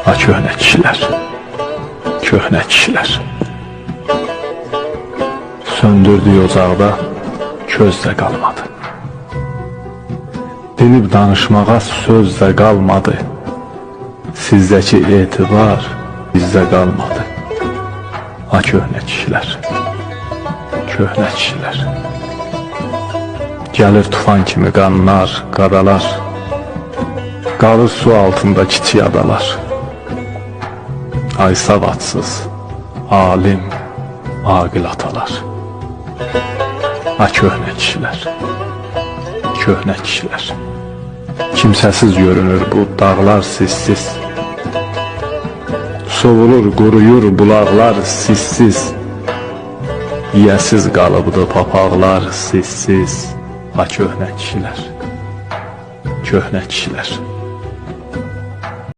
Ha köhnə kişilər, köhnə kişilər. Söndürdüyü ocaqda köz də qalmadı. Dinib danışmağa söz də qalmadı. Sizdəki etibar bizdə qalmadı. Ha köhnə kişilər, köhnə kişilər. Gəlir tufan kimi qanlar, qadalar, qalır su altında kiçik adalar. Ay savadsız, alim, aqil atalar. Ha köhnə kişilər, köhnə kişilər. Kimsəsiz görünür bu dağlar sissiz. Sovulur, quruyur bulaqlar sissiz. Yiyəsiz qalıbdı papaqlar sissiz. Ha köhnə kişilər, köhnə kişilər.